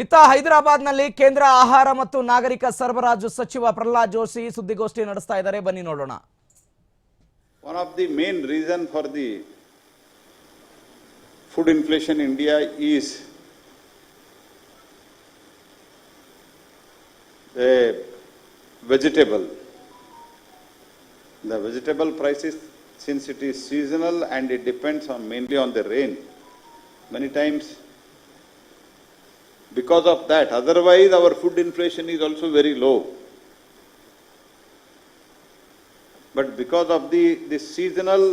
ಇತ್ತ ಹೈದರಾಬಾದ್ನಲ್ಲಿ ಕೇಂದ್ರ ಆಹಾರ ಮತ್ತು ನಾಗರಿಕ ಸರಬರಾಜು ಸಚಿವ ಪ್ರಹ್ಲಾದ್ ಜೋಶಿ ಸುದ್ದಿಗೋಷ್ಠಿ ನಡೆಸ್ತಾ ಇದ್ದಾರೆ. ಬನ್ನಿ ನೋಡೋಣ. One of the main reason for the food inflation in India is the vegetable. The vegetable prices, since it is seasonal and it depends mainly on the rain, many times because of that, otherwise our food inflation is also very low. But because of the seasonal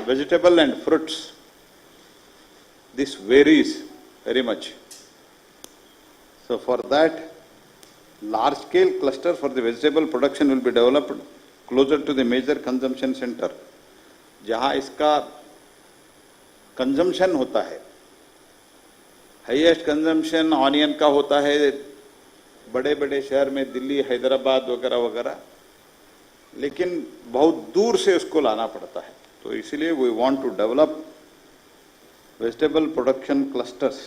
vegetable and fruits, this varies very much. So for that, large scale cluster for the vegetable production will be developed closer to the major consumption center, जहाँ इसका consumption होता है. Highest consumption onion का होता है बड़े बड़े शहर में, दिल्ली, हैदराबाद वगैरह वगैरह, लेकिन बहुत दूर से उसको लाना पड़ता है. तो इसलिए we want to develop vegetable production clusters.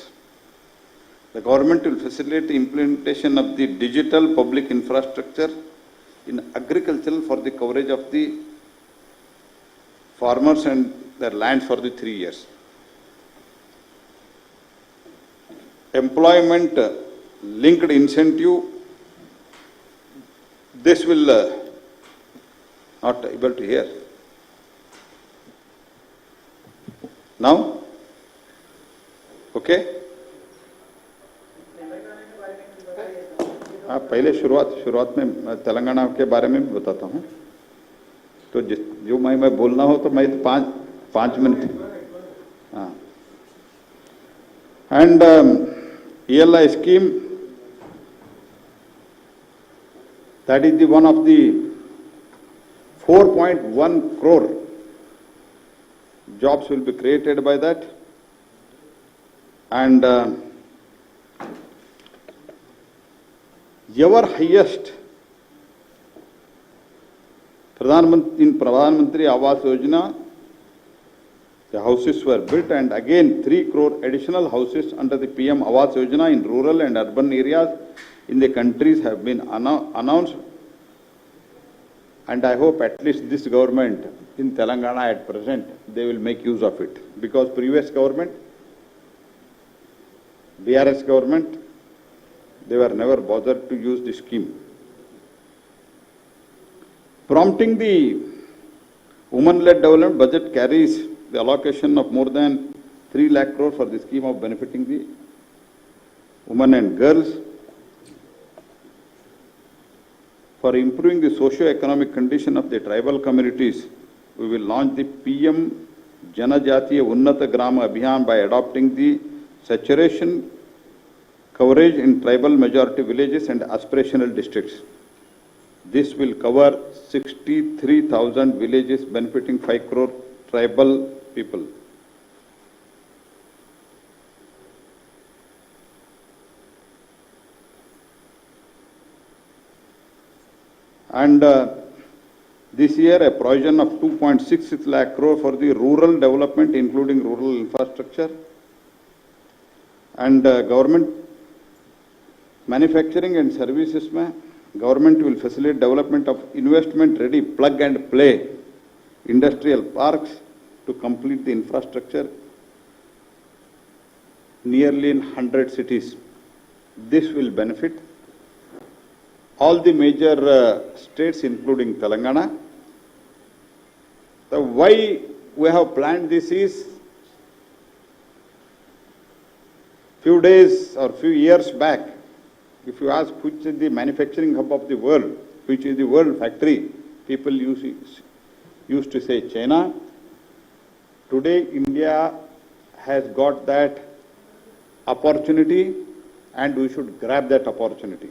The government will facilitate implementation of the digital public infrastructure in agriculture for the coverage of the farmers and their land for the 3 years. Employment linked incentive, this will not able to hear. Now, okay? हाँ, पहले शुरुआत में तेलंगाना के बारे में भी बताता हूँ. तो जो मैं बोलना हो तो मैं पाँच मिनट. हाँ. And ELI scheme, that is the one of the 4.1 crore jobs will be created by that. And ever highest in Pradhan Mantri Awas Yojana, the houses were built, and again 3 crore additional houses under the PM Awas Yojana in rural and urban areas in the countries have been announced. And I hope at least this government in Telangana at present, they will make use of it. Because previous government, BRS government, they were never bothered to use the scheme. Prompting the women-led development, budget carries the allocation of more than 3 lakh crore for the scheme of benefiting the women and girls. For improving the socio-economic condition of the tribal communities, we will launch the PM Janajatiya Unnata Grama Abhiyan by adopting the saturation coverage in tribal majority villages and aspirational districts. This will cover 63,000 villages benefiting 5 crore tribal people. And this year a provision of 2.66 lakh crore for the rural development, including rural infrastructure. And government manufacturing and services mein, government will facilitate development of investment ready plug and play industrial parks to complete the infrastructure nearly in 100 cities. This will benefit all the major states including Telangana. The why we have planned this is, few days or few years back, if you ask which is the manufacturing hub of the world, which is the world factory, people used to say China. Today India has got that opportunity and we should grab that opportunity,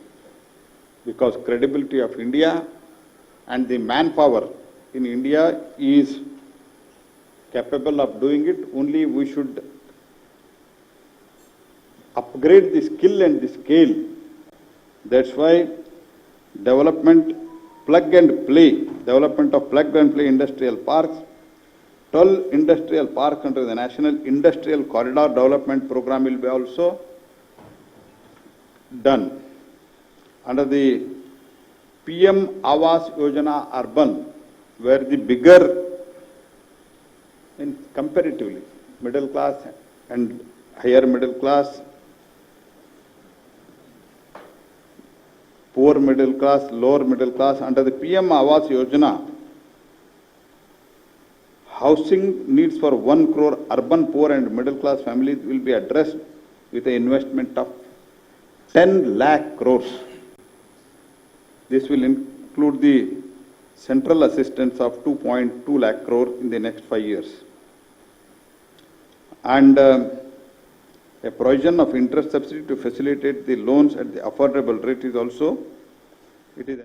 because credibility of India and the manpower in India is capable of doing it. Only we should upgrade the skill and the scale. That's why development of plug and play industrial parks, 12 industrial parks under the National Industrial Corridor Development Program will be also done under the PM Awas Yojana Urban, where the bigger, in comparatively, middle class and higher middle class, poor middle class, lower middle class, under the PM Awas Yojana, housing needs for 1 crore urban poor and middle class families will be addressed with an investment of 10 lakh crores. This will include the central assistance of 2.2 lakh crore in the next 5 years. And a provision of interest subsidy to facilitate the loans at the affordable rate is also, it is